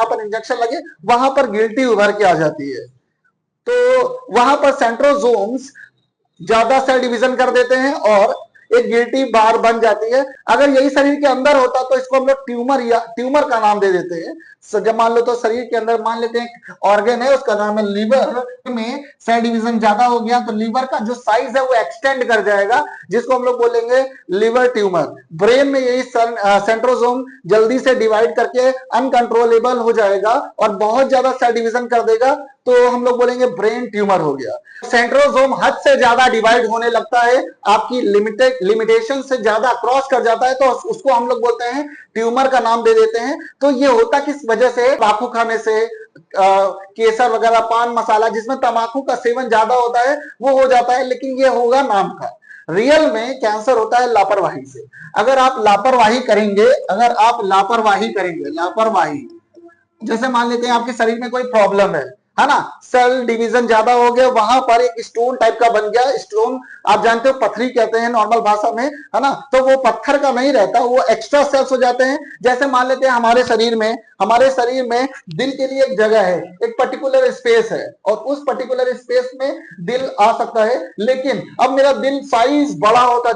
पर इंजेक्शन लगे, वहां पर गिल्टी उभर के आ जाती है। तो वहां पर सेंट्रोसोम्स ज्यादा सेल डिवीजन कर देते हैं और एक गिल्टी बार बन जाती है। अगर यही शरीर के अंदर होता तो इसको हम लोग ट्यूमर या ट्यूमर का नाम दे देते हैं। जब मान लो तो शरीर के अंदर मान लेते हैं ऑर्गन है, उसका नाम है लिवर, में सेल डिवीजन ज्यादा हो गया तो लिवर का जो साइज है वो एक्सटेंड कर जाएगा, जिसको हम लोग बोलेंगे लिवर ट्यूमर। ब्रेन में यही सेंट्रोसोम जल्दी से डिवाइड करके अनकंट्रोलेबल हो जाएगा और बहुत ज्यादा सेल डिवीजन कर देगा, तो हम लोग बोलेंगे ब्रेन ट्यूमर हो गया। सेंट्रोसोम हद से ज्यादा डिवाइड होने लगता है, आपकी लिमिटेशन से ज्यादा क्रॉस कर जाता है, तो उसको हम लोग बोलते हैं ट्यूमर का नाम दे देते हैं। तो ये होता किस वजह से, तंबाकू खाने से, केसर वगैरह, पान मसाला जिसमें तंबाकू का सेवन ज्यादा होता है वो हो जाता है, लेकिन ये होगा नाम का। रियल में कैंसर होता है लापरवाही से। अगर आप लापरवाही करेंगे, लापरवाही, जैसे मान लेते हैं आपके शरीर में कोई प्रॉब्लम है ना, सेल डिवीजन ज्यादा हो गया, वहां पर एक स्टोन टाइप का बन गया। स्टोन आप जानते हो पथरी कहते हैं नॉर्मल भाषा में, है ना, तो वो पत्थर का नहीं रहता, वो एक्स्ट्रा सेल्स हो जाते हैं। जैसे मान लेते हैं हमारे शरीर में दिल के लिए एक जगह है, एक पर्टिकुलर स्पेस है, और उस पर्टिकुलर स्पेस में दिल आ सकता है। लेकिन अब मेरा दिल साइज बड़ा होता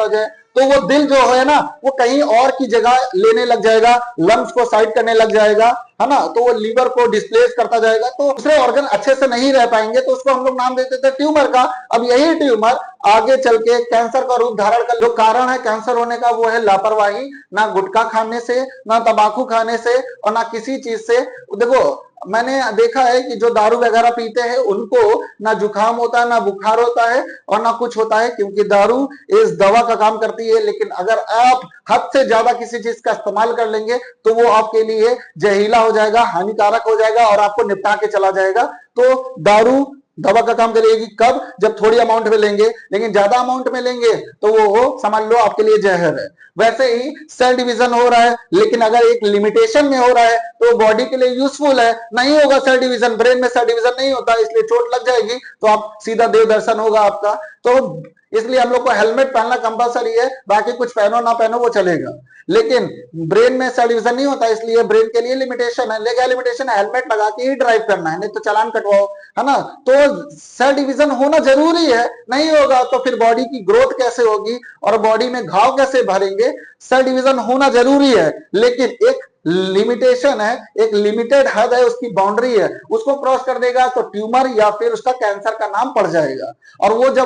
जाए, तो वो दिल जो है ना वो कहीं और की जगह लेने लग जाएगा, लंग्स को साइड करने लग जाएगा, है ना, तो वो लीवर को डिस्प्लेस करता जाएगा, तो दूसरे ऑर्गन अच्छे से नहीं रह पाएंगे, तो उसको हम लोग नाम देते थे ट्यूमर का। अब यही ट्यूमर आगे चल के कैंसर का रूप धारण कर, जो कारण है कैंसर होने का वो है लापरवाही, ना गुटखा खाने से, ना तंबाकू खाने से, और ना किसी चीज से। देखो मैंने देखा है कि जो दारू वगैरह पीते हैं उनको ना जुकाम होता है, ना बुखार होता है, और ना कुछ होता है, क्योंकि दारू इस दवा का काम करती है। लेकिन अगर आप हद से ज्यादा किसी चीज का इस्तेमाल कर लेंगे तो वो आपके लिए जहरीला हो जाएगा, हानिकारक हो जाएगा और आपको निपटा के चला जाएगा। तो दारू दवा का काम करेगी कब, जब थोड़ी अमाउंट में लेंगे, लेकिन ज्यादा अमाउंट में लेंगे तो वो समझ लो आपके लिए जहर है। वैसे ही सेल डिवीजन हो रहा है, लेकिन अगर एक लिमिटेशन में हो रहा है तो बॉडी के लिए यूजफुल है। नहीं होगा सेल डिवीजन, ब्रेन में सेल डिवीजन नहीं होता, इसलिए चोट लग जाएगी तो आप सीधा देव दर्शन होगा आपका। तो इसलिए हम लोग को हेलमेट पहनना कंपलसरी है, बाकी कुछ पहनो ना पहनो वो चलेगा। लेकिन ब्रेन में सेल डिवीजन नहीं होता, इसलिए ब्रेन के लिए लिमिटेशन है। लेकिन लिमिटेशन है, हेलमेट लगा के ही ड्राइव करना है, नहीं तो चालान कटवाओ, है ना। तो सेल डिवीजन होना जरूरी है, नहीं होगा तो फिर बॉडी की ग्रोथ कैसे होगी और बॉडी में घाव कैसे भरेंगे। सेल डिवीजन होना जरूरी है, लेकिन एक लिमिटेशन है, एक लिमिटेड हद है, उसकी बाउंड्री है, उसको क्रॉस कर देगा तो ट्यूमर या फिर उसका कैंसर का नाम पड़ जाएगा। और वो जब